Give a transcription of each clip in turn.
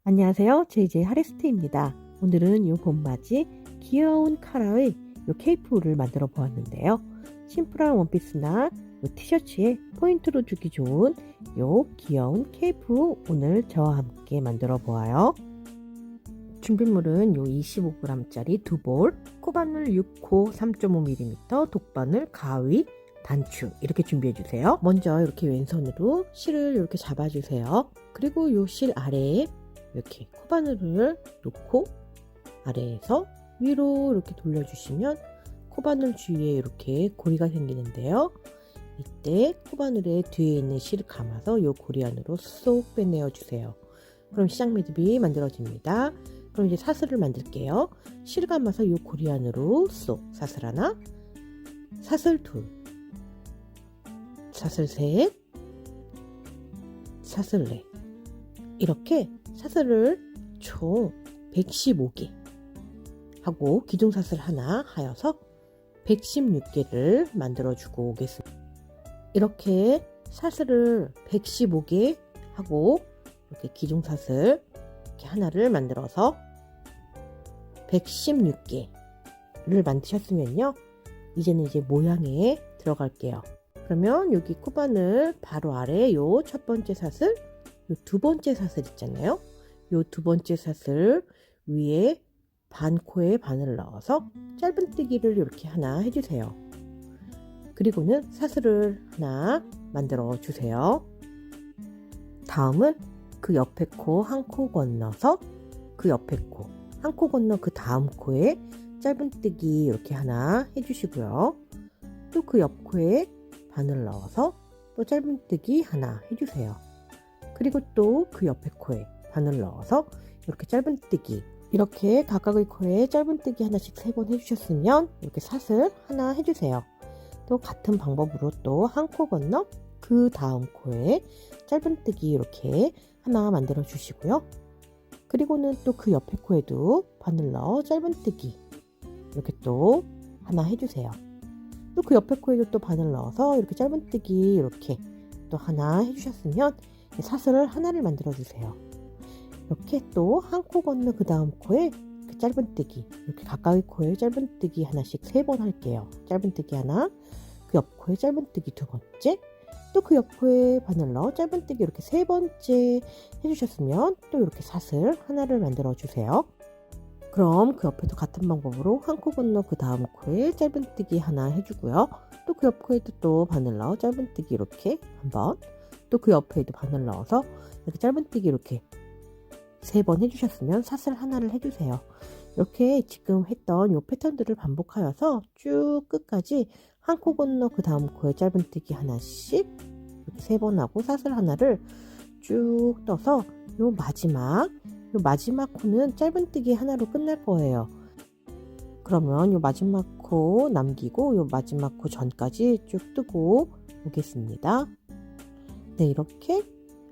안녕하세요. JJ 하리스트입니다. 오늘은 이 봄맞이 귀여운 카라의 이 케이프를 만들어 보았는데요. 심플한 원피스나 이 티셔츠에 포인트로 주기 좋은 이 귀여운 케이프 오늘 저와 함께 만들어 보아요. 준비물은 이 25g짜리 2볼, 코바늘 6호 3.5mm, 독바늘, 가위, 단추 이렇게 준비해 주세요. 먼저 이렇게 왼손으로 실을 이렇게 잡아주세요. 그리고 이 실 아래에 이렇게 코바늘을 놓고 아래에서 위로 이렇게 돌려주시면 코바늘 주위에 이렇게 고리가 생기는데요. 이때 코바늘의 뒤에 있는 실을 감아서 이 고리 안으로 쏙 빼내어 주세요. 그럼 시작 매듭이 만들어집니다. 그럼 이제 사슬을 만들게요. 실 감아서 이 고리 안으로 쏙 사슬 하나, 사슬 둘, 사슬 셋, 사슬 넷 이렇게 사슬을 총 115개 하고 기둥사슬 하나 하여서 116개를 만들어 주고 오겠습니다. 이렇게 사슬을 115개 하고 이렇게 기둥사슬 이렇게 하나를 만들어서 116개를 만드셨으면요. 이제는 이제 모양에 들어갈게요. 그러면 여기 코바늘 바로 아래 요 첫 번째 사슬, 요 두 번째 사슬 있잖아요. 요 두 번째 사슬 위에 반코에 바늘을 넣어서 짧은뜨기를 이렇게 하나 해주세요. 그리고는 사슬을 하나 만들어 주세요. 다음은 그 옆에 코 한 코 건너서 그 옆에 코 한 코 건너 그 다음 코에 짧은뜨기 이렇게 하나 해주시고요. 또 그 옆 코에 바늘 넣어서 또 짧은뜨기 하나 해주세요. 그리고 또 그 옆에 코에 바늘 넣어서 이렇게 짧은뜨기 이렇게 각각의 코에 짧은뜨기 하나씩 3번 해주셨으면 이렇게 사슬 하나 해주세요. 또 같은 방법으로 또 한 코 건너 그 다음 코에 짧은뜨기 이렇게 하나 만들어 주시고요. 그리고는 또 그 옆에 코에도 바늘 넣어 짧은뜨기 이렇게 또 하나 해주세요. 또 그 옆에 코에도 또 바늘 넣어서 이렇게 짧은뜨기 이렇게 또 하나 해주셨으면 사슬을 하나를 만들어 주세요. 이렇게 또 한 코 건너 그 다음 코에 짧은뜨기 이렇게 가까이 코에 짧은뜨기 하나씩 3번 할게요. 짧은뜨기 하나, 그 옆 코에 짧은뜨기 두 번째, 또 그 옆 코에 바늘 넣어 짧은뜨기 이렇게 3번째 해주셨으면 또 이렇게 사슬 하나를 만들어 주세요. 그럼 그 옆에도 같은 방법으로 한 코 건너 그 다음 코에 짧은뜨기 하나 해주고요. 또 그 옆 코에도 또 바늘 넣어 짧은뜨기 이렇게 한번, 또 그 옆에도 바늘 넣어서 이렇게 짧은뜨기 이렇게 3번 해주셨으면 사슬 하나를 해주세요. 이렇게 지금 했던 이 패턴들을 반복하여서 쭉 끝까지 한 코 건너 그 다음 코에 짧은뜨기 하나씩 이렇게 3번 하고 사슬 하나를 쭉 떠서 요 마지막 코는 짧은뜨기 하나로 끝날 거예요. 그러면 요 마지막 코 남기고 요 마지막 코 전까지 쭉 뜨고 오겠습니다. 네, 이렇게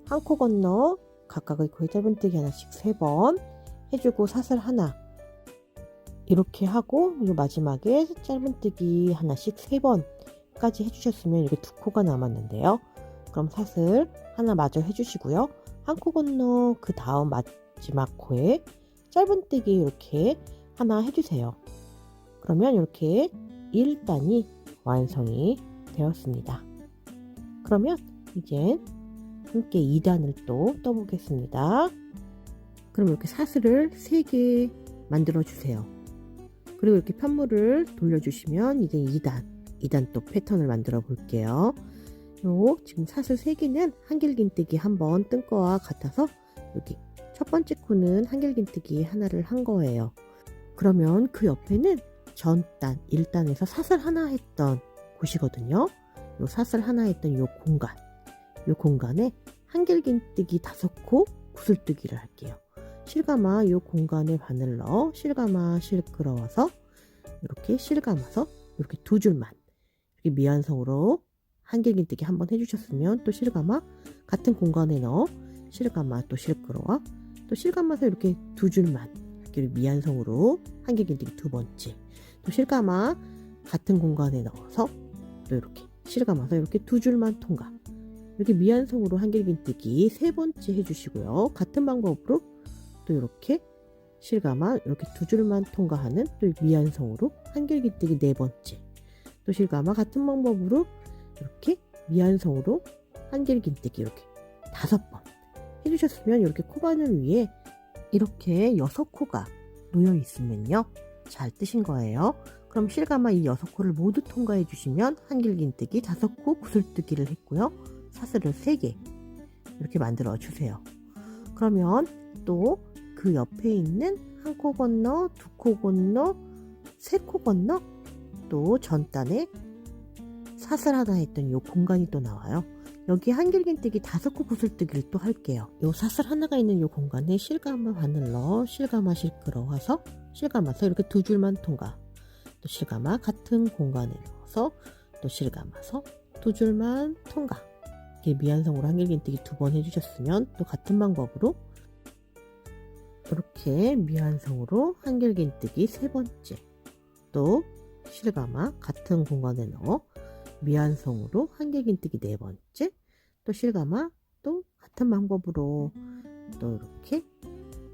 한 코 건너 각각의 코에 짧은뜨기 하나씩 3번 해주고 사슬 하나 이렇게 하고 요 마지막에 짧은뜨기 하나씩 3번까지 해주셨으면 이렇게 2코가 남았는데요. 그럼 사슬 하나 마저 해주시고요. 한 코 건너 그 다음 마지막 코에 짧은뜨기 이렇게 하나 해주세요. 그러면 이렇게 1단이 완성이 되었습니다. 그러면 이제 함께 2단을 또 떠보겠습니다. 그럼 이렇게 사슬을 3개 만들어 주세요. 그리고 이렇게 편물을 돌려주시면 이제 2단 또 패턴을 만들어 볼게요. 지금 사슬 3개는 한길긴뜨기 한번 뜬 거와 같아서 여기 첫 번째 코는 한길긴뜨기 하나를 한 거예요. 그러면 그 옆에는 전단 1단에서 사슬 하나 했던 곳이거든요. 요 사슬 하나 했던 요 공간에 한길긴뜨기 5코 구슬뜨기를 할게요. 실감아 요 공간에 바늘 넣어 실감아 실 끌어와서 이렇게 실감아서 이렇게 2줄만 이렇게 미완성으로 한길긴뜨기 한번 해주셨으면 또 실감아 같은 공간에 넣어 실감아 또 실 끌어와 또 실감아서 이렇게 2줄만 이렇게 미완성으로 한길긴뜨기 2번째 또 실감아 같은 공간에 넣어서 또 이렇게 실감아서 이렇게 2줄만 통과 이렇게 미완성으로 한길긴뜨기 3번째 해주시고요. 같은 방법으로 또 이렇게 실감아 이렇게 두 줄만 통과하는 또 미완성으로 한길긴뜨기 네 번째, 또 실감아 같은 방법으로 이렇게 미완성으로 한길긴뜨기 이렇게 5번 해주셨으면 이렇게 코바늘 위에 이렇게 6코가 놓여 있으면요 잘 뜨신 거예요. 그럼 실감아 이 6코를 모두 통과해 주시면 한길긴뜨기 5코 구슬뜨기를 했고요. 사슬을 3개 이렇게 만들어 주세요. 그러면 또 그 옆에 있는 1코 건너, 2코 건너, 3코 건너 또 전단에 사슬 하나 했던 이 공간이 또 나와요. 여기 한길긴뜨기 5코 구슬뜨기를 또 할게요. 이 사슬 하나가 있는 이 공간에 실감아 바늘러, 실감아 실끌어와서 실감아서 이렇게 두 줄만 통과, 또 실감아 같은 공간에 넣어서 또 실감아서 두 줄만 통과. 이렇게 미완성으로 한길긴뜨기 2번 해주셨으면 또 같은 방법으로 이렇게 미완성으로 한길긴뜨기 3번째, 또 실감아 같은 공간에 넣어 미완성으로 한길긴뜨기 4번째, 또 실감아 또 같은 방법으로 또 이렇게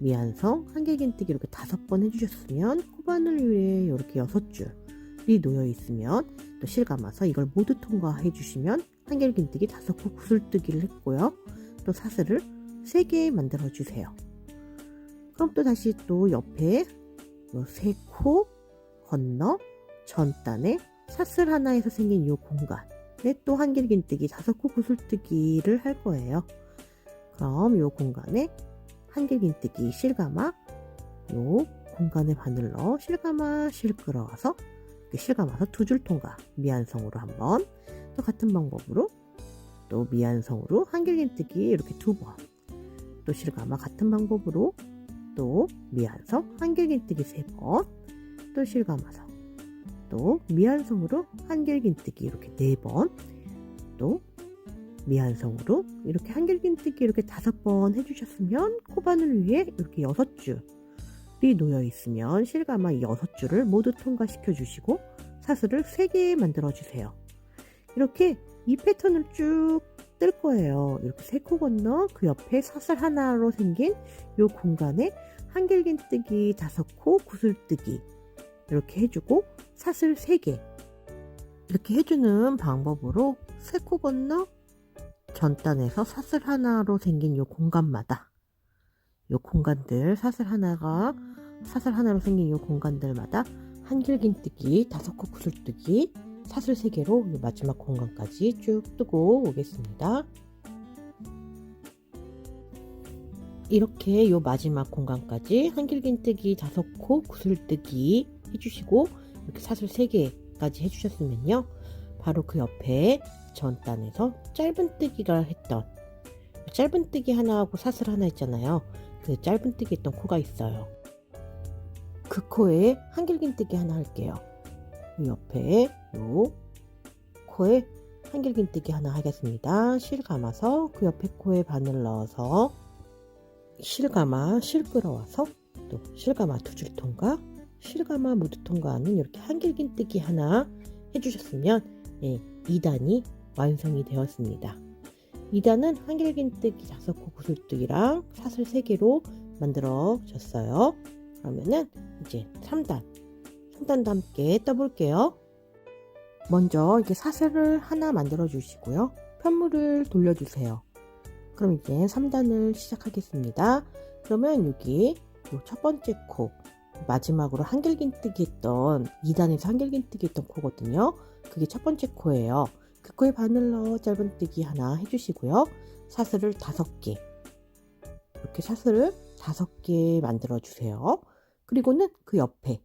미완성 한길긴뜨기 이렇게 5번 해주셨으면 코바늘 위에 이렇게 6줄이 놓여 있으면 또 실감아서 이걸 모두 통과해 주시면 한길긴뜨기 5코 구슬뜨기를 했고요. 또 사슬을 3개 만들어 주세요. 그럼 또 다시 또 옆에 3코 건너 전단에 사슬 하나에서 생긴 이 공간에 또 한길긴뜨기 5코 구슬뜨기를 할 거예요. 그럼 이 공간에 한길긴뜨기 실감아 이 공간에 바늘러 실감아 실끌어와서 실감아서 두 줄 통과 미완성으로 한번, 또 같은 방법으로 또 미완성으로 한길긴뜨기 이렇게 2번, 또 실감아 같은 방법으로 또 미완성 한길긴뜨기 3번, 또 실감아서 또 미완성으로 한길긴뜨기 이렇게 4번, 또 미완성으로 이렇게 한길긴뜨기 이렇게 5번 해주셨으면 코바늘 위에 이렇게 6줄이 놓여 있으면 실감아 이 6줄을 모두 통과시켜 주시고 사슬을 3개 만들어 주세요. 이렇게 이 패턴을 쭉 뜰 거예요. 이렇게 3코 건너 그 옆에 사슬 하나로 생긴 이 공간에 한길긴뜨기 5코 구슬뜨기 이렇게 해주고 사슬 3개 이렇게 해주는 방법으로 3코 건너 전단에서 사슬 하나로 생긴 이 공간마다 이 공간들 사슬 하나로 생긴 이 공간들마다 한길긴뜨기 5코 구슬뜨기 사슬 3개로 이 마지막 공간까지 쭉 뜨고 오겠습니다. 이렇게 이 마지막 공간까지 한길긴뜨기 5코 구슬뜨기 해주시고 이렇게 사슬 3개까지 해주셨으면요 바로 그 옆에 전단에서 짧은뜨기를 했던 짧은뜨기 하나하고 사슬 하나 있잖아요. 그 짧은뜨기 했던 코가 있어요. 그 코에 한길긴뜨기 하나 할게요. 이 옆에 요 코에 한길긴뜨기 하나 하겠습니다. 실 감아서 그 옆에 코에 바늘 넣어서 실감아 실끌어와서 또 실감아 두 줄 통과, 실감아 모두 통과하는 이렇게 한길긴뜨기 하나 해주셨으면 2단이 완성이 되었습니다. 2단은 한길긴뜨기 5코 구슬뜨기랑 사슬 3개로 만들어졌어요. 그러면은 이제 3단도 함께 떠볼게요. 먼저 이렇게 사슬을 하나 만들어 주시고요. 편물을 돌려주세요. 그럼 이제 3단을 시작하겠습니다. 그러면 여기 첫 번째 코 마지막으로 한길긴뜨기 했던 2단에서 한길긴뜨기 했던 코거든요. 그게 첫 번째 코예요. 그 코에 바늘러 짧은뜨기 하나 해주시고요. 사슬을 5개 이렇게 사슬을 5개 만들어 주세요. 그리고는 그 옆에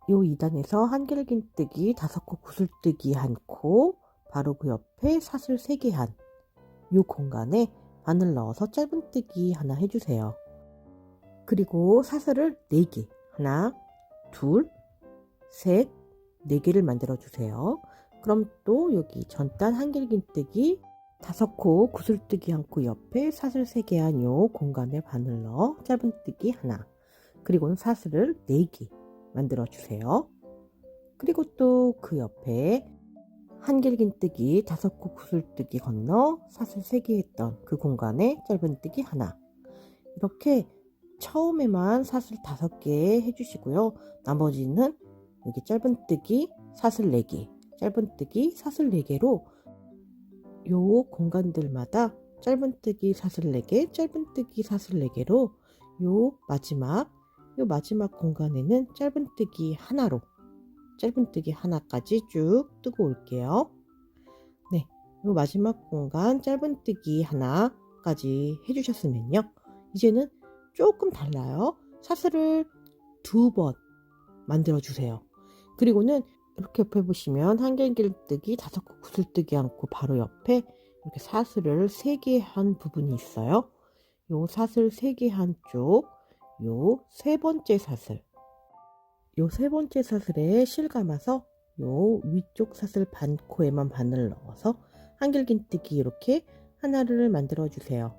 요 2단에서 한길긴뜨기 5코 구슬뜨기 한 코, 바로 그 옆에 사슬 3개 한 요 공간에 바늘 넣어서 짧은뜨기 하나 해주세요. 그리고 사슬을 4개, 하나, 둘, 셋, 4개를 만들어 주세요. 그럼 또 여기 전단 한길긴뜨기 5코 구슬뜨기 한 코 옆에 사슬 3개 한 요 공간에 바늘 넣어 짧은뜨기 하나, 그리고는 사슬을 4개 만들어 주세요. 그리고 또 그 옆에 한길긴뜨기 5코 구슬뜨기 건너 사슬 3개 했던 그 공간에 짧은뜨기 하나, 이렇게 처음에만 사슬 5개 해주시고요. 나머지는 여기 짧은뜨기 사슬 4개, 짧은뜨기 사슬 4개로 요 공간들마다 짧은뜨기 사슬 4개, 짧은뜨기 사슬 4개로 요 마지막 공간에는 짧은뜨기 하나로 짧은뜨기 하나까지 쭉 뜨고 올게요. 네, 요 마지막 공간 짧은뜨기 하나까지 해주셨으면요. 이제는 조금 달라요. 사슬을 2번 만들어 주세요. 그리고는 이렇게 옆에 보시면 한길뜨기 5코 구슬뜨기 않고 바로 옆에 이렇게 사슬을 3개 한 부분이 있어요. 요 사슬 3개 한 쪽, 요 3번째 사슬, 요 3번째 사슬에 실감아서 요 위쪽 사슬 반코에만 바늘 넣어서 한길긴뜨기 이렇게 하나를 만들어 주세요.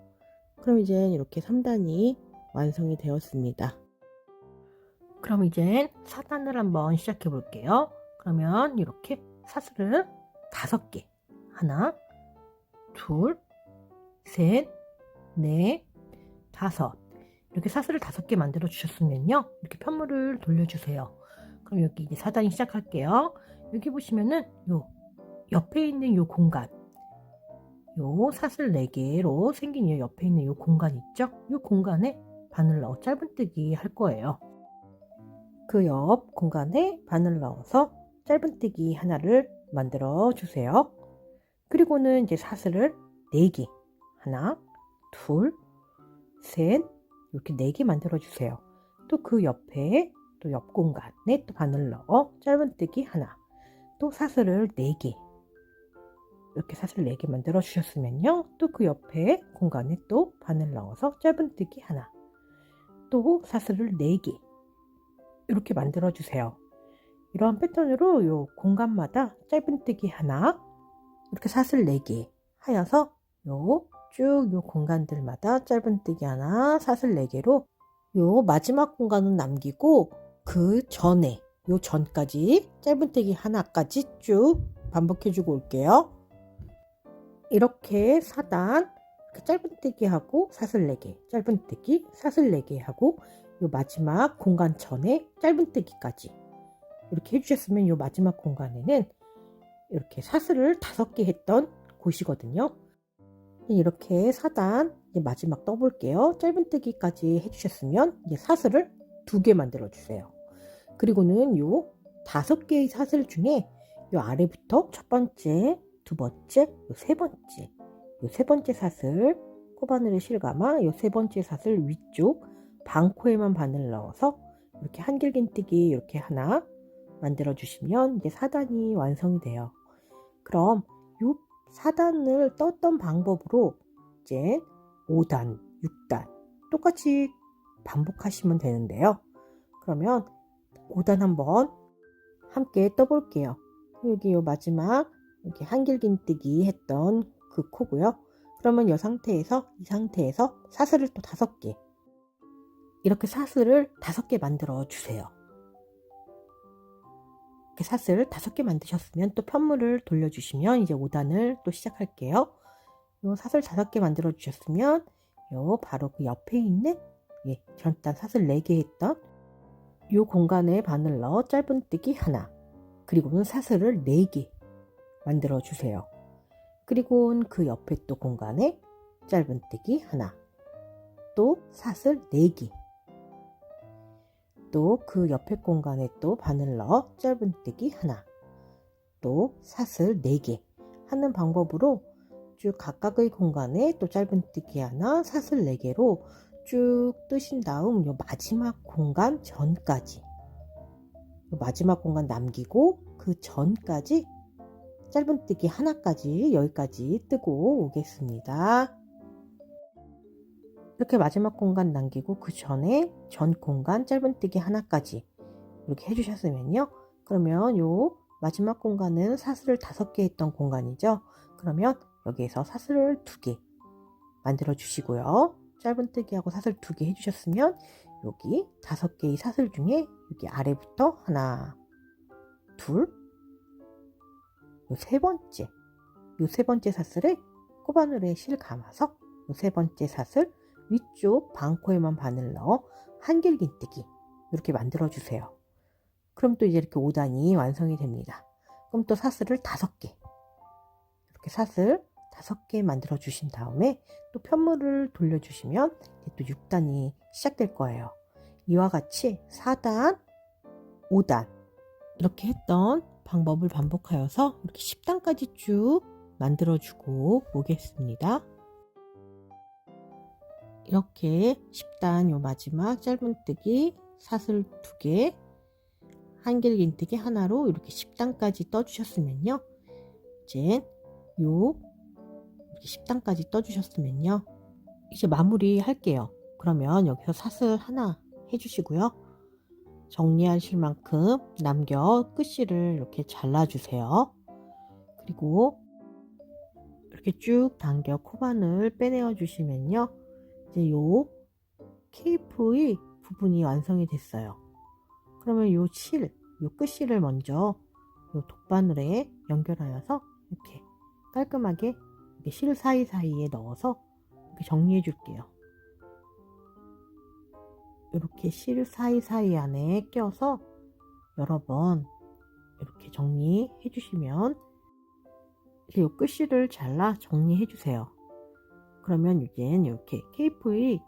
그럼 이제 이렇게 3단이 완성이 되었습니다. 그럼 이제 4단을 한번 시작해 볼게요. 그러면 이렇게 사슬을 5개, 하나, 둘, 셋, 넷, 5 이렇게 사슬을 5개 만들어 주셨으면요, 이렇게 편물을 돌려주세요. 그럼 여기 이제 4단이 시작할게요. 여기 보시면은 요 옆에 있는 요 공간, 요 사슬 4개로 생긴 요 옆에 있는 요 공간 있죠? 요 공간에 바늘 넣어 짧은뜨기 할 거예요. 그 옆 공간에 바늘 넣어서 짧은뜨기 하나를 만들어 주세요. 그리고는 이제 사슬을 4개, 하나, 둘, 셋, 이렇게 4개 만들어 주세요. 또 그 옆에 또 옆 공간에 또 바늘 넣어 짧은뜨기 하나, 또 사슬을 4개, 이렇게 사슬 4개 만들어 주셨으면요, 또 그 옆에 공간에 또 바늘 넣어서 짧은뜨기 하나, 또 사슬을 4개 이렇게 만들어 주세요. 이런 패턴으로 요 공간마다 짧은뜨기 하나, 이렇게 사슬 4개 하여서 쭉 요 공간들마다 짧은뜨기 하나, 사슬 4개로 요 마지막 공간은 남기고 그 전에 요 전까지 짧은뜨기 하나까지 쭉 반복해 주고 올게요. 이렇게 4단 짧은뜨기 하고 사슬 4개, 짧은뜨기 사슬 4개 하고 요 마지막 공간 전에 짧은뜨기까지 이렇게 해주셨으면 요 마지막 공간에는 이렇게 사슬을 5개 했던 곳이거든요. 이렇게 4단 마지막 떠볼게요. 짧은뜨기까지 해주셨으면 이제 사슬을 2개 만들어 주세요. 그리고는 요 5개의 사슬 중에 요 아래부터 첫 번째, 두 번째, 요 세 번째 사슬 코바늘에 실감아 요 3번째 사슬 위쪽 반코에만 바늘 넣어서 이렇게 한길긴뜨기 이렇게 하나 만들어 주시면 이제 4단이 완성이 돼요. 그럼 요 4단을 떴던 방법으로 이제 5단, 6단 똑같이 반복하시면 되는데요. 그러면 5단 한번 함께 떠볼게요. 여기 요 마지막 이렇게 한길긴뜨기 했던 그 코고요. 그러면 이 상태에서 사슬을 또 5개, 이렇게 사슬을 5개 만들어 주세요. 이렇게 사슬 5개 만드셨으면 또 편물을 돌려주시면 이제 5단을 또 시작할게요. 요 사슬 5개 만들어 주셨으면 요 바로 그 옆에 있는 전단 사슬 4개 했던 요 공간에 바늘 넣어 짧은뜨기 하나, 그리고는 사슬을 4개 만들어 주세요. 그리고 그 옆에 또 공간에 짧은뜨기 하나, 또 사슬 4개, 또 그 옆에 공간에 또 바늘 넣어 짧은뜨기 하나, 또 사슬 4개 하는 방법으로 쭉 각각의 공간에 또 짧은뜨기 하나, 사슬 4개로 쭉 뜨신 다음 요 마지막 공간 전까지, 요 마지막 공간 남기고 그 전까지 짧은뜨기 하나까지 여기까지 뜨고 오겠습니다. 이렇게 마지막 공간 남기고 그 전에 전 공간 짧은뜨기 하나까지 이렇게 해주셨으면요, 그러면 요 마지막 공간은 사슬을 5개 했던 공간이죠. 그러면 여기에서 사슬을 2개 만들어 주시고요, 짧은뜨기하고 사슬 2개 해주셨으면 여기 5개의 사슬 중에 여기 아래부터 하나, 둘, 요 세 번째 사슬에 코바늘에 실 감아서 요 3번째 사슬 위쪽 반코에만 바늘 넣어 한길긴뜨기 이렇게 만들어 주세요. 그럼 또 이제 이렇게 5단이 완성이 됩니다. 그럼 또 사슬을 5개, 이렇게 사슬 5개 만들어 주신 다음에 또 편물을 돌려주시면 또 6단이 시작될 거예요. 이와 같이 4단, 5단 이렇게 했던 방법을 반복하여서 이렇게 10단까지 쭉 만들어주고 오겠습니다. 이렇게 10단 요 마지막 짧은뜨기 사슬 2개, 한길긴뜨기 하나로 이렇게 10단까지 떠주셨으면요. 이제 요 이렇게 10단까지 떠주셨으면요. 이제 마무리 할게요. 그러면 여기서 사슬 하나 해주시고요. 정리하실 만큼 남겨 끝실을 이렇게 잘라주세요. 그리고 이렇게 쭉 당겨 코바늘 빼내어 주시면요. 이제 요 케이프의 부분이 완성이 됐어요. 그러면 요 끝실을 먼저 요 독바늘에 연결하여서 이렇게 깔끔하게 이렇게 실 사이사이에 넣어서 이렇게 정리해 줄게요. 이렇게 실 사이사이 안에 껴서 여러 번 이렇게 정리해 주시면 이제 요 끝실을 잘라 정리해 주세요. 그러면 이젠 이렇게 케이프의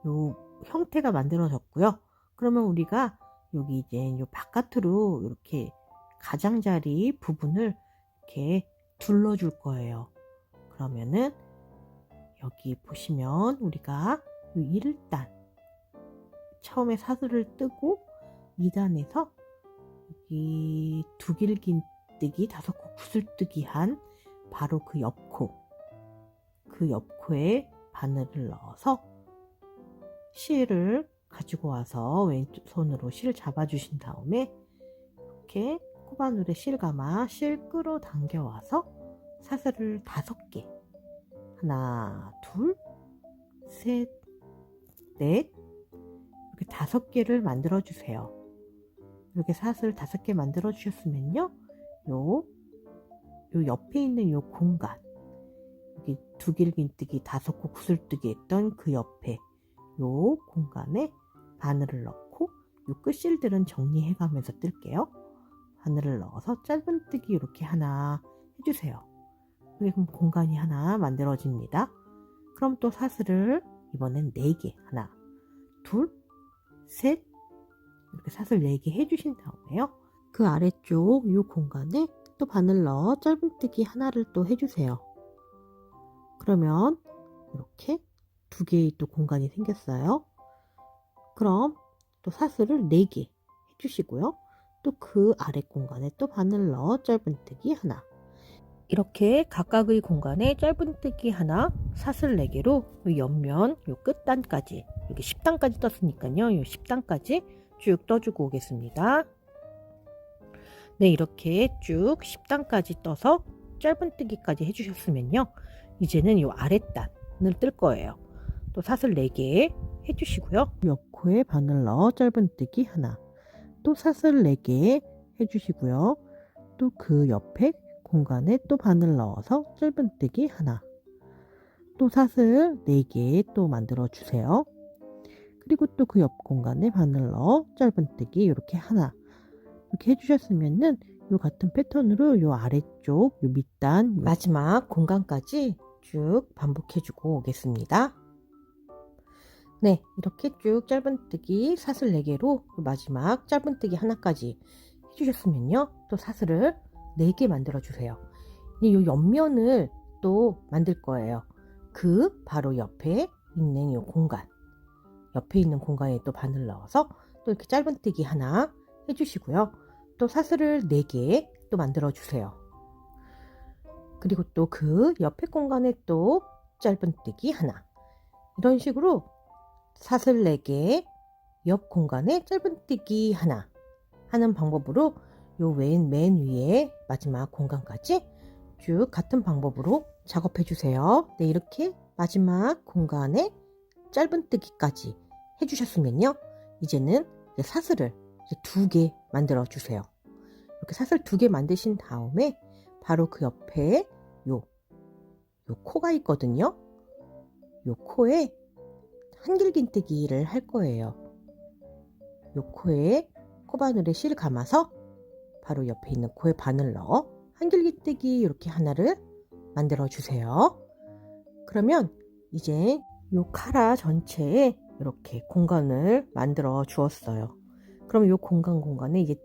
요 형태가 만들어졌고요. 그러면 우리가 여기 이제 요 바깥으로 이렇게 가장자리 부분을 이렇게 둘러줄 거예요. 그러면은 여기 보시면 우리가 요 1단 처음에 사슬을 뜨고 2단에서 여기 두길긴뜨기 5코 구슬뜨기 한 바로 그 옆코에 바늘을 넣어서 실을 가지고 와서 왼손으로 실 잡아주신 다음에 이렇게 코바늘에 실 감아 실 끌어당겨 와서 사슬을 5개, 하나, 둘, 셋, 넷, 이렇게 5개를 만들어 주세요. 이렇게 사슬 5개 만들어 주셨으면요, 요 옆에 있는 요 공간, 여기 두길긴뜨기 5코 구슬뜨기 했던 그 옆에 요 공간에 바늘을 넣고 요 끝실들은 정리해 가면서 뜰게요. 바늘을 넣어서 짧은뜨기 이렇게 하나 해주세요. 그럼 공간이 하나 만들어집니다. 그럼 또 사슬을 이번엔 4개, 하나, 둘, 셋, 이렇게 사슬 4개 해주신 다음에요. 그 아래쪽 요 공간에 또 바늘 넣어 짧은뜨기 하나를 또 해주세요. 그러면 이렇게 2개의 또 공간이 생겼어요. 그럼 또 사슬을 4개 해주시고요. 또 그 아래 공간에 또 바늘 넣어 짧은뜨기 하나, 이렇게 각각의 공간에 짧은뜨기 하나, 사슬 4개로 요 옆면 요 끝단까지, 여기 10단까지 떴으니까요. 요 10단까지 쭉 떠주고 오겠습니다. 네, 이렇게 쭉 10단까지 떠서 짧은뜨기까지 해주셨으면요. 이제는 요 아랫단을 뜰 거예요. 또 사슬 4개 해주시고요. 옆코에 바늘 넣어 짧은뜨기 하나, 또 사슬 4개 해주시고요. 또 그 옆에 공간에 또 바늘 넣어서 짧은뜨기 하나, 또 사슬 4개 또 만들어 주세요. 그리고 또 그 옆 공간에 바늘 넣어 짧은뜨기 이렇게 하나, 이렇게 해주셨으면은 요 같은 패턴으로 요 아래쪽 요 밑단 마지막 공간까지 쭉 반복해주고 오겠습니다. 네, 이렇게 쭉 짧은뜨기 사슬 4개로 마지막 짧은뜨기 하나까지 해주셨으면요. 또 사슬을 4개 만들어 주세요. 이 옆면을 또 만들 거예요. 그 바로 옆에 있는 이 공간, 옆에 있는 공간에 또 바늘 넣어서 또 이렇게 짧은뜨기 하나 해주시고요. 또 사슬을 4개 또 만들어 주세요. 그리고 또 그 옆에 공간에 또 짧은뜨기 하나, 이런 식으로 사슬 4개, 옆 공간에 짧은뜨기 하나 하는 방법으로 요 맨 위에 마지막 공간까지 쭉 같은 방법으로 작업해 주세요. 네, 이렇게 마지막 공간에 짧은뜨기까지 해주셨으면요. 이제는 사슬을 2개 만들어 주세요. 이렇게 사슬 2개 만드신 다음에 바로 그 옆에 요 코가 있거든요. 요 코에 한길긴뜨기를 할 거예요. 요 코에 코바늘에 실 감아서 바로 옆에 있는 코에 바늘 넣어 한길긴뜨기 이렇게 하나를 만들어 주세요. 그러면 이제 요 카라 전체에 이렇게 공간을 만들어 주었어요. 그럼 요 공간에 이제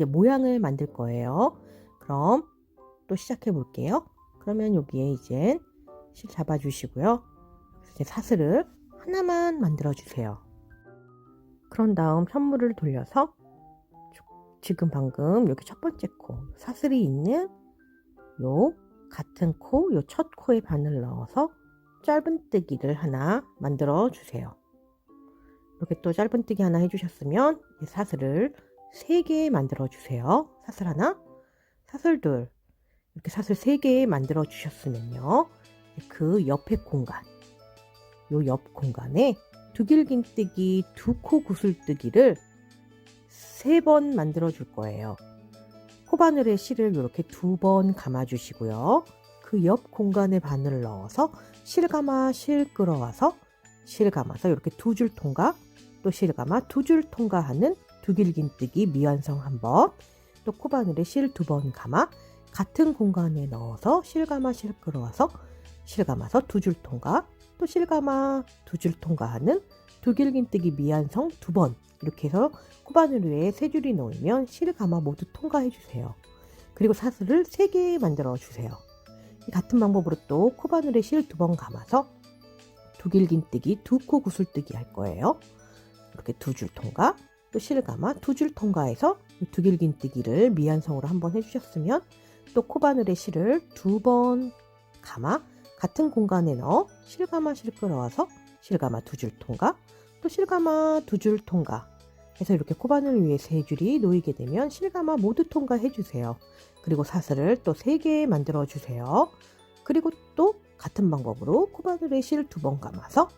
모양을 만들 거예요. 그럼 또 시작해 볼게요. 그러면 여기에 이제 실 잡아 주시고요. 이제 사슬을 하나만 만들어 주세요. 그런 다음 편물을 돌려서 지금 방금 여기 첫 번째 코 사슬이 있는 요 같은 코, 요 첫 코에 바늘 넣어서 짧은뜨기를 하나 만들어 주세요. 이렇게 또 짧은뜨기 하나 해주셨으면 사슬을 3개 만들어 주세요. 사슬 하나, 사슬 둘, 이렇게 사슬 3개 만들어 주셨으면요. 그 옆에 공간, 요 옆 공간에 두길긴뜨기 2코 구슬뜨기를 3번 만들어 줄 거예요. 코바늘에 실을 이렇게 2번 감아 주시고요. 그 옆 공간에 바늘을 넣어서 실 감아 실 끌어와서 실 감아서 이렇게 2줄 통과, 또 실 감아 2줄 통과하는 두길긴뜨기 미완성 한번, 또 코바늘에 실 2번 감아 같은 공간에 넣어서 실 감아 실 끌어와서 실 감아서 2줄 통과, 또 실 감아 2줄 통과하는 두길긴뜨기 미완성 2번, 이렇게 해서 코바늘 위에 3줄이 놓이면 실 감아 모두 통과해 주세요. 그리고 사슬을 3개 만들어 주세요. 같은 방법으로 또 코바늘에 실 2번 감아서 두길긴뜨기 2코 구슬뜨기 할 거예요. 이렇게 2줄 통과, 또 실 감아 2줄 통과해서 두길긴뜨기를 미완성으로 한번 해주셨으면, 또 코바늘에 실을 2번 감아 같은 공간에 넣어 실 감아 실 끌어와서 실 감아 2줄 통과, 또 실 감아 2줄 통과 해서 이렇게 코바늘 위에 3줄이 놓이게 되면 실 감아 모두 통과해 주세요. 그리고 사슬을 또 3개 만들어 주세요. 그리고 또 같은 방법으로 코바늘에 실 2번 감아서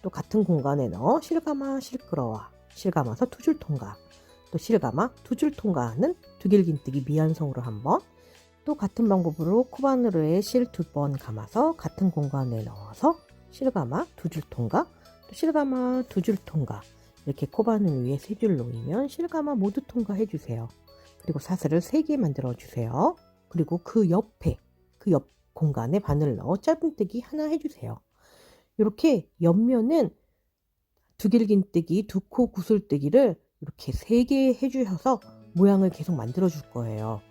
또 같은 공간에 넣어 실 감아 실 끌어와 실 감아서 2줄 통과, 또 실 감아 2줄 통과하는 두길긴뜨기 미완성으로 한번, 또 같은 방법으로 코바늘에 실 2번 감아서 같은 공간에 넣어서 실 감아 2줄 통과, 또 실 감아 2줄 통과, 이렇게 코바늘 위에 3줄 놓이면 실 감아 모두 통과해 주세요. 그리고 사슬을 3개 만들어 주세요. 그리고 그 옆에 그 옆 공간에 바늘 넣어 짧은뜨기 하나 해주세요. 이렇게 옆면은 두길긴뜨기 2코 구슬뜨기를 이렇게 3개 해주셔서 모양을 계속 만들어 줄 거예요.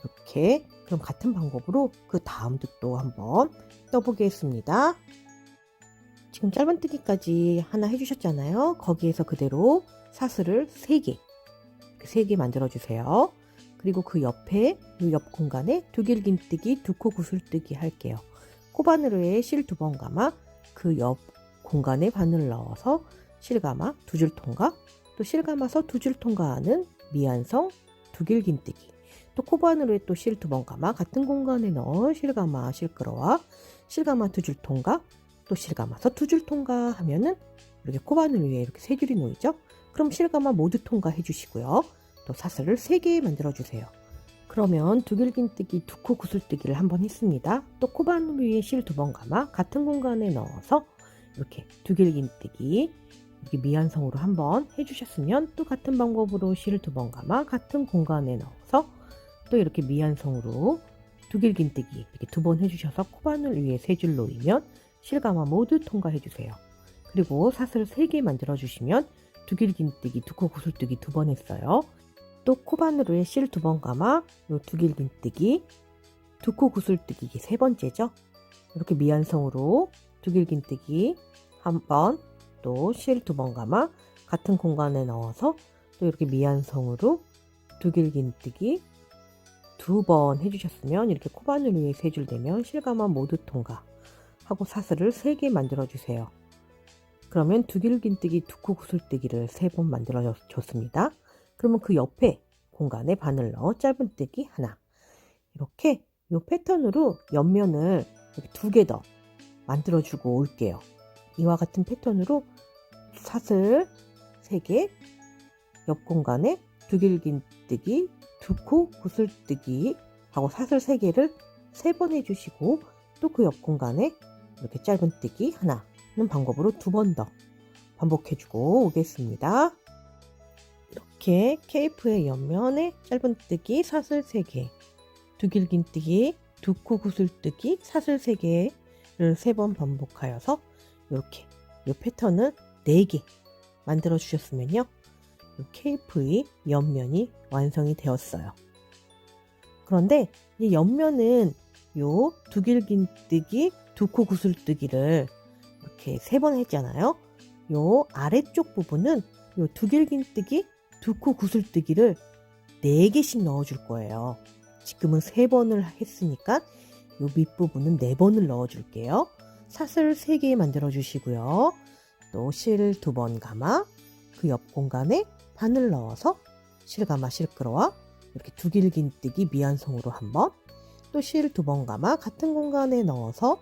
이렇게 그럼 같은 방법으로 그 다음도 또 한번 떠보겠습니다. 지금 짧은뜨기까지 하나 해주셨잖아요. 거기에서 그대로 사슬을 3개 만들어 주세요. 그리고 그 옆에 이 옆 공간에 두길긴뜨기 2코 구슬뜨기 할게요. 코바늘에 실 2번 감아 그 옆 공간에 바늘을 넣어서 실 감아 2줄 통과, 또 실 감아서 2줄 통과하는 미완성 두길긴뜨기, 또 코바늘에 또 실 2번 감아 같은 공간에 넣어 실 감아 실 끌어와 실 감아 2줄 통과, 또 실 감아서 2줄 통과 하면은 이렇게 코바늘 위에 이렇게 3줄이 놓이죠. 그럼 실 감아 모두 통과해 주시고요. 또 사슬을 3개 만들어 주세요. 그러면 두길긴뜨기 2코 구슬뜨기를 한번 했습니다. 또 코바늘 위에 실 2번 감아 같은 공간에 넣어서 이렇게 두길긴뜨기 이렇게 미완성으로 한번 해주셨으면, 또 같은 방법으로 실 2번 감아 같은 공간에 넣어서 또 이렇게 미완성으로 두길긴뜨기 이렇게 2번 해주셔서 코바늘 위에 3줄 놓이면 실 감아 모두 통과해 주세요. 그리고 사슬 3개 만들어 주시면 두길긴뜨기 2코 구슬뜨기 2번 했어요. 또 코바늘 위에 실 2번 감아 요 두길긴뜨기 2코 구슬뜨기 이게 3번째죠. 이렇게 미완성으로 두길긴뜨기 한번, 또 실 2번 감아 같은 공간에 넣어서 또 이렇게 미완성으로 두길긴뜨기 2번 해주셨으면, 이렇게 코바늘 위에 3줄 되면 실 감아 모두 통과 하고 사슬을 3개 만들어 주세요. 그러면 두길긴뜨기 2코 구슬뜨기를 3번 만들어 줬습니다. 그러면 그 옆에 공간에 바늘 넣어 짧은뜨기 하나, 이렇게 이 패턴으로 옆면을 이렇게 2개 더 만들어 주고 올게요. 이와 같은 패턴으로 사슬 3개, 옆 공간에 두길긴뜨기 2코 구슬뜨기 하고 사슬 3개를 3번 해주시고, 또 그 옆 공간에 이렇게 짧은뜨기 하나는 방법으로 2번 더 반복해주고 오겠습니다. 이렇게 케이프의 옆면에 짧은뜨기 사슬 3개, 두길긴뜨기, 두코 구슬뜨기 사슬 3개를 3번 반복하여서 이렇게 이 패턴을 4개 만들어 주셨으면요, 이 케이프의 옆면이 완성이 되었어요. 그런데 이 옆면은 요 두길긴뜨기, 두코 구슬뜨기를 이렇게 3번 했잖아요. 요 아래쪽 부분은 요 두길긴뜨기, 두코 구슬뜨기를 4개씩 넣어줄 거예요. 지금은 3번을 했으니까 요 밑부분은 4번을 넣어줄게요. 사슬 3개 만들어 주시고요. 또 실 2번 감아 그 옆 공간에 바늘 넣어서 실 감아 실 끌어와 이렇게 두길긴뜨기 미완성으로 한번, 또 실 2번 감아 같은 공간에 넣어서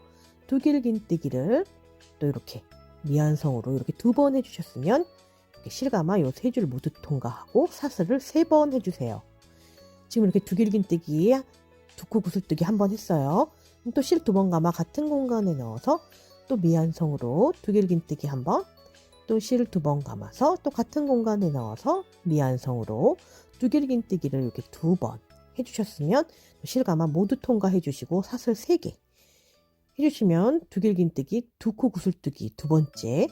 두길긴뜨기를 또 이렇게 미완성으로 이렇게 2번 해주셨으면 이렇게 실 감아 요 3줄 모두 통과하고 사슬을 3번 해주세요. 지금 이렇게 두길긴뜨기, 두코 구슬뜨기 한번 했어요. 또 실 2번 감아 같은 공간에 넣어서 또 미완성으로 두길긴뜨기 한번, 또 실 2번 감아서 또 같은 공간에 넣어서 미완성으로 두길긴뜨기를 이렇게 2번 해주셨으면 실 감아 모두 통과해 주시고 사슬 3개 해주시면 두길긴뜨기, 두코 구슬뜨기 2번째,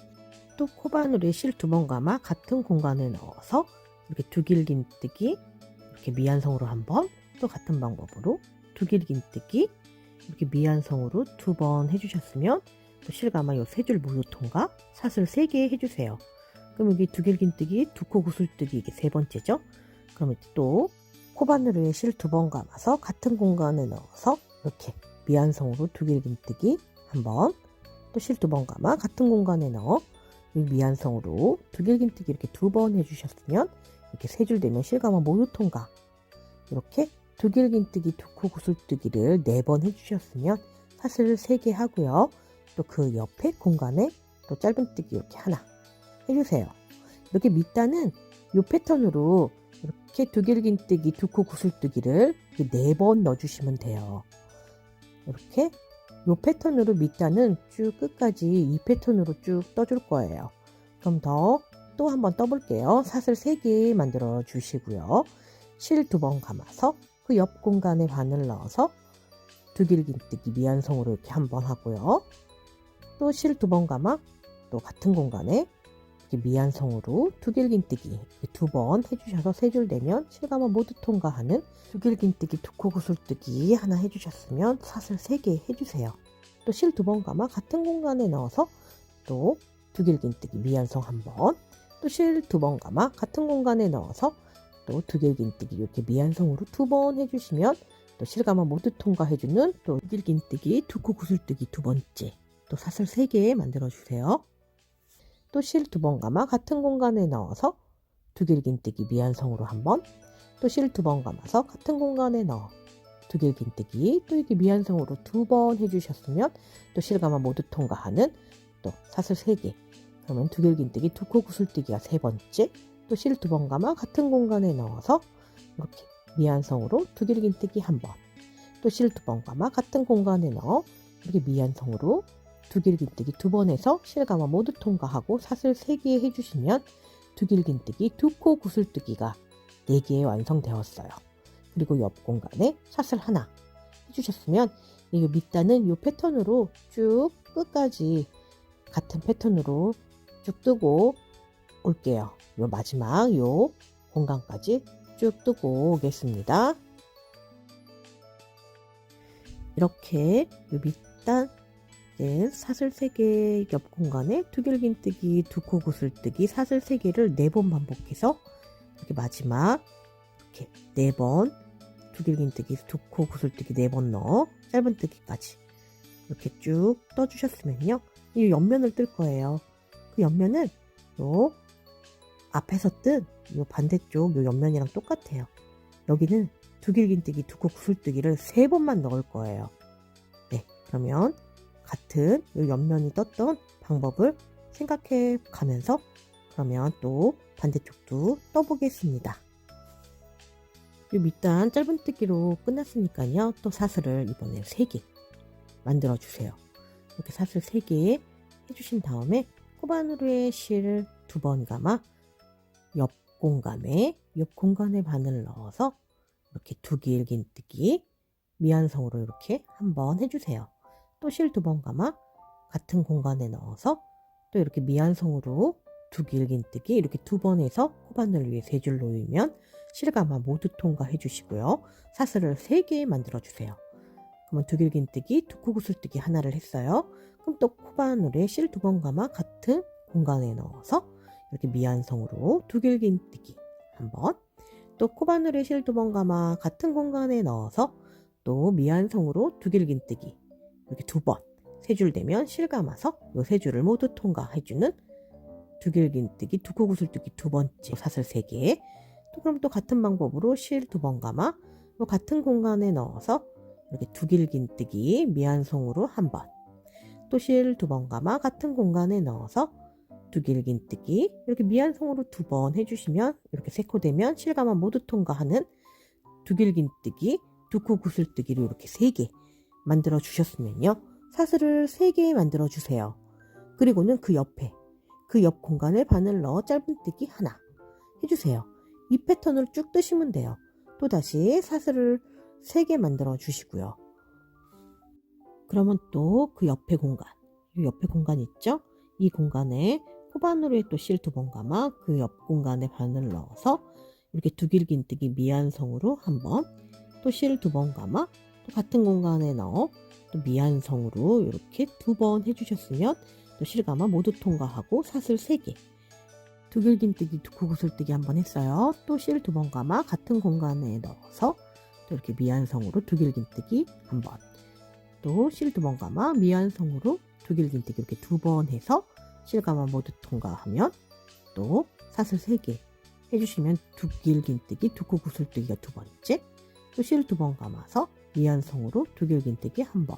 또 코바늘에 실 2번 감아 같은 공간에 넣어서 이렇게 두길긴뜨기 이렇게 미완성으로 한번, 또 같은 방법으로 두길긴뜨기 이렇게 미완성으로 2번 해주셨으면 또 실 감아 요 3줄 모두 통과 사슬 3개 해주세요. 그럼 여기 두길긴뜨기, 두코 구슬뜨기 이게 3번째죠. 그러면 또 코바늘에 실 2번 감아서 같은 공간에 넣어서 이렇게 미완성으로 두길긴뜨기 한번, 또 실 2번 감아 같은 공간에 넣어 미완성으로 두길긴뜨기 이렇게 2번 해주셨으면 이렇게 3줄 되면 실 감아 모두 통과, 이렇게 두길긴뜨기, 두코 구슬뜨기를 4번 해주셨으면 사슬 3개 하고요. 또 그 옆에 공간에 또 짧은뜨기 이렇게 하나 해주세요. 이렇게 밑단은 이 패턴으로 이렇게 두길긴뜨기, 두코 구슬뜨기를 4번 넣어주시면 돼요. 이렇게 이 패턴으로 밑단은 쭉 끝까지 이 패턴으로 쭉 떠줄 거예요. 그럼 또 한번 떠볼게요. 사슬 3개 만들어 주시고요. 실 2번 감아서 그 옆 공간에 바늘 넣어서 두길긴뜨기 미완성으로 이렇게 한번 하고요. 또 실 2번 감아 또 같은 공간에 이렇게 미완성으로 두길긴뜨기 2번 해주셔서 3줄 되면 실 감아 모두 통과하는 두길긴뜨기, 두코 구슬뜨기 하나 해주셨으면 사슬 3개 해주세요. 또 실 2번 감아 같은 공간에 넣어서 또 두길긴뜨기 미완성 한번, 또 실 2번 감아 같은 공간에 넣어서 또 두길긴뜨기 이렇게 미완성으로 2번 해주시면 또 실 감아 모두 통과해주는 또 두길긴뜨기, 두코 구슬뜨기 2번째, 또 사슬 3개 만들어 주세요. 또 실 2번 감아 같은 공간에 넣어서 두길긴뜨기 미완성으로 한번, 또 실 2번 감아서 같은 공간에 넣어 두길긴뜨기 또 이렇게 미완성으로 2번 해주셨으면 또 실 감아 모두 통과하는 또 사슬 3개, 그러면 두길긴뜨기, 두코 구슬뜨기가 3번째, 또 실 2번 감아 같은 공간에 넣어서 이렇게 미완성으로 두길긴뜨기 한번, 또 실 2번 감아 같은 공간에 넣어 이렇게 미완성으로 두길긴뜨기 2번 해서 실 감아 모두 통과하고 사슬 3개 해주시면 두길긴뜨기, 두코 구슬뜨기가 4개 완성되었어요. 그리고 옆 공간에 사슬 하나 해주셨으면 이 밑단은 이 패턴으로 쭉 끝까지 같은 패턴으로 쭉 뜨고 올게요. 요 마지막 요 공간까지 쭉 뜨고 오겠습니다. 이렇게 요 밑단 사슬 3개 옆 공간에 두길긴뜨기, 두코 구슬뜨기 사슬 3개를 4번 반복해서 이렇게 마지막 이렇게 4번 두길긴뜨기, 두코 구슬뜨기 4번 넣어 짧은뜨기까지 이렇게 쭉 떠주셨으면요, 이 옆면을 뜰 거예요. 그 옆면은 요 앞에서 뜬 요 반대쪽 요 옆면이랑 똑같아요. 여기는 두길긴뜨기, 두코 구슬뜨기를 3번만 넣을 거예요. 네, 그러면 같은 요 옆면이 떴던 방법을 생각해 가면서 그러면 또 반대쪽도 떠보겠습니다. 요 밑단 짧은뜨기로 끝났으니까요, 또 사슬을 이번에 3개 만들어 주세요. 이렇게 사슬 3개 해주신 다음에 코바늘에 실 2번 감아 옆 공간에 바늘을 넣어서 이렇게 두길긴뜨기 미완성으로 이렇게 한번 해주세요. 또 실 2번 감아 같은 공간에 넣어서 또 이렇게 미완성으로 두길긴뜨기 이렇게 2번 해서 코바늘 위에 3줄 놓이면 실감아 모두 통과해 주시고요. 사슬을 3개 만들어 주세요. 그러면 두길긴뜨기, 두코구슬뜨기 하나를 했어요. 그럼 또 코바늘에 실 2번 감아 같은 공간에 넣어서 이렇게 미완성으로 두길긴뜨기 한번, 또 코바늘에 실 2번 감아 같은 공간에 넣어서 또 미완성으로 두길긴뜨기 이렇게 2번, 3줄 되면 실 감아서 이 3줄을 모두 통과해주는 두길긴뜨기, 두코구슬뜨기 2번째 사슬 3개. 또 그럼 또 같은 방법으로 실 2번 감아 또 같은 공간에 넣어서 이렇게 두길긴뜨기 미완성으로 한번, 또 실 2번 감아 같은 공간에 넣어서 두길긴뜨기 이렇게 미완성으로 2번 해주시면 이렇게 3코 되면 실감아 모두 통과하는 두길긴뜨기, 두코구슬뜨기로 이렇게 3개 만들어 주셨으면요. 사슬을 3개 만들어 주세요. 그리고는 그 옆 공간에 바늘 넣어 짧은뜨기 하나 해주세요. 이 패턴을 쭉 뜨시면 돼요. 또다시 사슬을 3개 만들어 주시고요. 그러면 또 그 옆에 공간 있죠? 이 공간에 코바늘에 또 실 2번 감아 그 옆 공간에 바늘 넣어서 이렇게 두길긴뜨기 미완성으로 한번, 또 실 2번 감아 또 같은 공간에 넣어 또 미완성으로 이렇게 2번 해주셨으면 또 실감아 모두 통과하고 사슬 3개, 두길긴뜨기, 두코구슬뜨기 한번 했어요. 또 실 2번 감아 같은 공간에 넣어서 또 이렇게 미완성으로 두길긴뜨기 한번, 또 실 2번 감아 미완성으로 두길긴뜨기 이렇게 2번 해서 실감아 모두 통과하면 또 사슬 3개 해주시면 두길긴뜨기, 두코구슬뜨기가 2번째, 또 실 2번 감아서 미완성으로 두길긴뜨기 한번,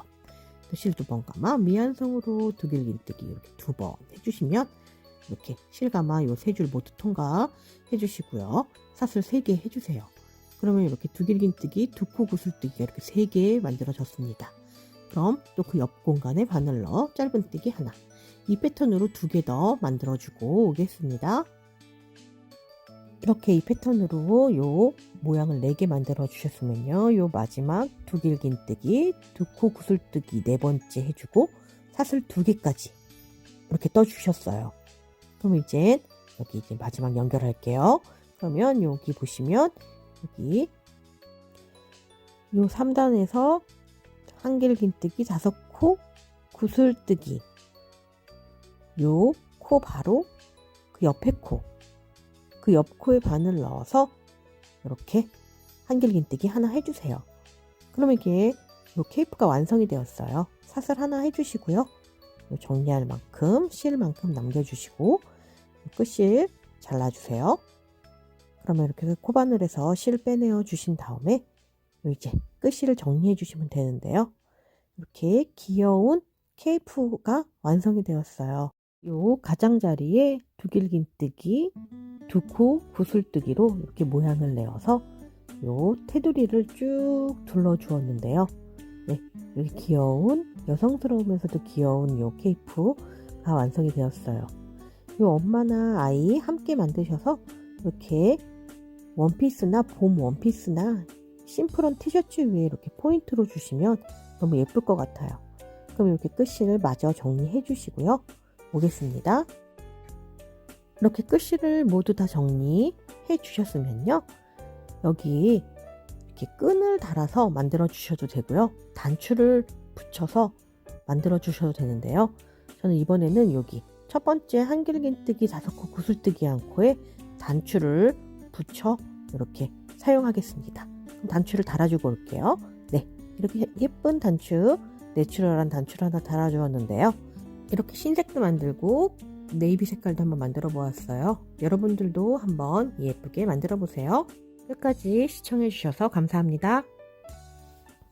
또 실 2번 감아 미완성으로 두길긴뜨기 이렇게 2번 해주시면 이렇게 실감아 요 3줄 모두 통과 해주시고요. 사슬 3개 해주세요. 그러면 이렇게 두길긴뜨기, 두코구슬뜨기가 이렇게 3개 만들어졌습니다. 그럼 또 그 옆 공간에 바늘 넣어 짧은뜨기 하나, 이 패턴으로 2개 더 만들어주고 오겠습니다. 이렇게 이 패턴으로 요 모양을 4개 만들어 주셨으면요. 요 마지막 두길긴뜨기, 두코구슬뜨기 4번째 해주고 사슬 2개까지 이렇게 떠주셨어요. 그럼 이제 여기 이제 마지막 연결할게요. 그러면 여기 보시면 여기 요 3단에서 한길긴뜨기 5코 구슬뜨기, 요 코 바로 그 옆에 그 옆 코에 바늘 넣어서 이렇게 한길긴뜨기 하나 해주세요. 그러면 이게 요 케이프가 완성이 되었어요. 사슬 하나 해주시고요. 정리할 만큼 실만큼 남겨주시고 끝실 잘라주세요. 그러면 이렇게 코바늘에서 실 빼내어 주신 다음에 이제 끝실을 정리해 주시면 되는데요. 이렇게 귀여운 케이프가 완성이 되었어요. 요 가장자리에 두길긴뜨기, 두코 구슬뜨기로 이렇게 모양을 내어서 요 테두리를 쭉 둘러 주었는데요. 네, 이렇게 귀여운 여성스러우면서도 귀여운 요 케이프가 완성이 되었어요. 요 엄마나 아이 함께 만드셔서 이렇게 원피스나 봄 원피스나 심플한 티셔츠 위에 이렇게 포인트로 주시면 너무 예쁠 것 같아요. 그럼 이렇게 끝실을 마저 정리해 주시고요. 오겠습니다. 이렇게 끝실을 모두 다 정리해 주셨으면요. 여기 이렇게 끈을 달아서 만들어 주셔도 되고요. 단추를 붙여서 만들어 주셔도 되는데요. 저는 이번에는 여기 첫 번째 한길긴뜨기 5코 구슬뜨기 1코에 단추를 붙여 이렇게 사용하겠습니다. 그럼 단추를 달아주고 올게요. 네, 이렇게 예쁜 단추, 내추럴한 단추를 하나 달아주었는데요. 이렇게 흰색도 만들고 네이비 색깔도 한번 만들어 보았어요. 여러분들도 한번 예쁘게 만들어 보세요. 끝까지 시청해 주셔서 감사합니다.